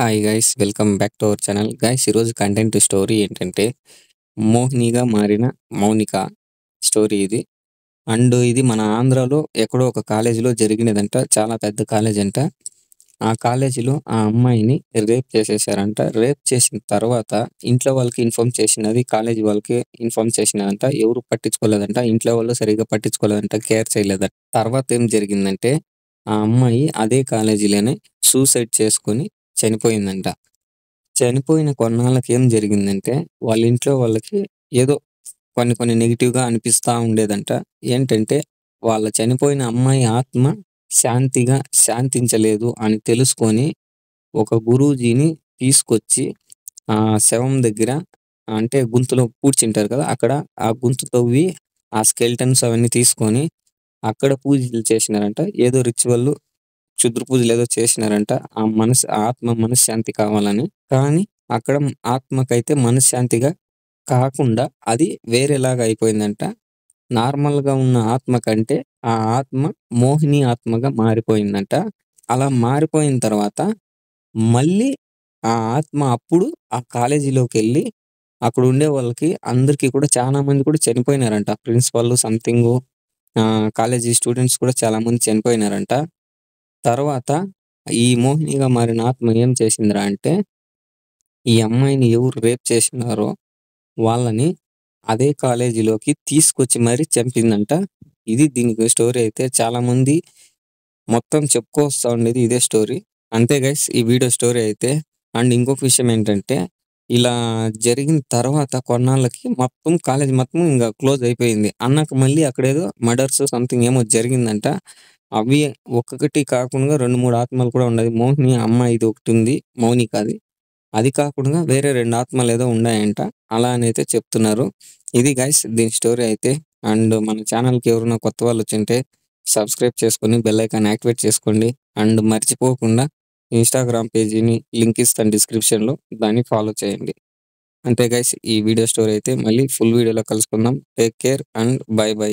Hi guys welcome back to our channel guys. ఈరోజు content story ఏంటంటే మోహినిగా మారిన Mounika story ఇది. అండ్ ఇది మన ఆంధ్రాలో ఎక్కడో ఒక కాలేజీలో జరిగినదంట. చాలా పెద్ద కాలేజ్ అంట. ఆ కాలేజీలో ఆ అమ్మాయిని రేప్ చేసేసారంట. రేప్ చేసిన తర్వాత ఇంట్లో వాళ్ళకి ఇన్ఫార్మ్ చేసినది కాలేజీ వాళ్ళకి ఇన్ఫార్మ్ చేసినదంట. ఎవరు పట్టించుకోలేదంట. ఇంట్లో వాళ్ళు సరిగ్గా పట్టించుకోలేదంట, కేర్ చేయలేదంట. తర్వాత ఏం జరిగిందంటే ఆ అమ్మాయి అదే కాలేజీలోనే సూసైడ్ చేసుకొని చనిపోయిందంట. చనిపోయిన కొన్నాళ్ళకి ఏం జరిగిందంటే వాళ్ళ ఇంట్లో వాళ్ళకి ఏదో కొన్ని కొన్ని నెగెటివ్‌గా అనిపిస్తా ఉండేదంట. ఏంటంటే వాళ్ళ చనిపోయిన అమ్మాయి ఆత్మ శాంతిగా శాంతించలేదు అని తెలుసుకొని ఒక గురూజీని తీసుకొచ్చి ఆ శవం దగ్గర, అంటే గుంతలో పూడ్చింటారు కదా! అక్కడ ఆ గుంత తవ్వి ఆ స్కెలిటన్స్ అవన్నీ తీసుకొని అక్కడ పూజలు చేసినారంట. ఏదో రిచువల్ క్షుద్ర పూజలేదో చేసినారంట. ఆ ఆత్మ మనశ్శాంతి కావాలని. కానీ అక్కడ ఆత్మకైతే మనశ్శాంతిగా కాకుండా అది వేరేలాగా అయిపోయిందంట. నార్మల్‌గా ఉన్న ఆత్మ కంటే ఆ ఆత్మ మోహిని ఆత్మగా మారిపోయిందంట. అలా మారిపోయిన తర్వాత మళ్ళీ ఆ ఆత్మ అప్పుడు ఆ కాలేజీలోకెళ్ళి అక్కడుండే వాళ్ళకి అందరికి కూడా చాలా మంది కూడా చనిపోయినారంట. ప్రిన్సిపల్ సంథింగు కాలేజీ స్టూడెంట్స్ కూడా చాలా మంది చనిపోయినారంట. తర్వాత ఈ మోహినిగా మారిన ఆత్మ ఏం చేసిందిరా అంటే, ఈ అమ్మాయిని ఎవరు రేప్ చేసినారో వాళ్ళని అదే కాలేజీలోకి తీసుకొచ్చి మరీ చంపిందంట. ఇది దీనికి స్టోరీ అయితే. చాలామంది మొత్తం చెప్పుకొస్తా ఉండేది ఇదే స్టోరీ. అంతే గైస్ ఈ వీడియో స్టోరీ అయితే. అండ్ ఇంకొక విషయం ఏంటంటే, ఇలా జరిగిన తర్వాత కొన్నాళ్ళకి మొత్తం కాలేజ్ మొత్తం ఇంగ క్లోజ్ అయిపోయింది. అన్నకు మళ్ళీ అక్కడేదో మర్డర్స్ సంథింగ్ ఏమో జరిగిందంట. అవి ఒక్కొక్కటి కాకుండా 2, 3 ఆత్మలు కూడా ఉన్నాయి. మోహిని అమ్మాయిది ఒకటుంది. మౌనికది. అది కాకుండా వేరే 2 ఆత్మలేదో ఉన్నాయంట. అలా అనైతే చెప్తున్నారు. ఇది గైస్ దీని స్టోరీ అయితే. అండ్ మన ఛానల్‌కి ఎవరైనా కొత్త వాళ్ళొచ్చుంటే సబ్స్క్రైబ్ చేసుకొని బెల్ ఐకాన్ యాక్టివేట్ చేసుకోండి. అండ్ మర్చిపోకుండా ఇన్‌స్టాగ్రామ్ పేజీని లింక్ ఇస్తాను డిస్క్రిప్షన్‌లో. దాన్ని ఫాలో చేయండి. అంతే గైస్ ఈ వీడియో స్టోరీ అయితే. మళ్ళీ ఫుల్ వీడియోలో కలుసుకుందాం. Take care and by by.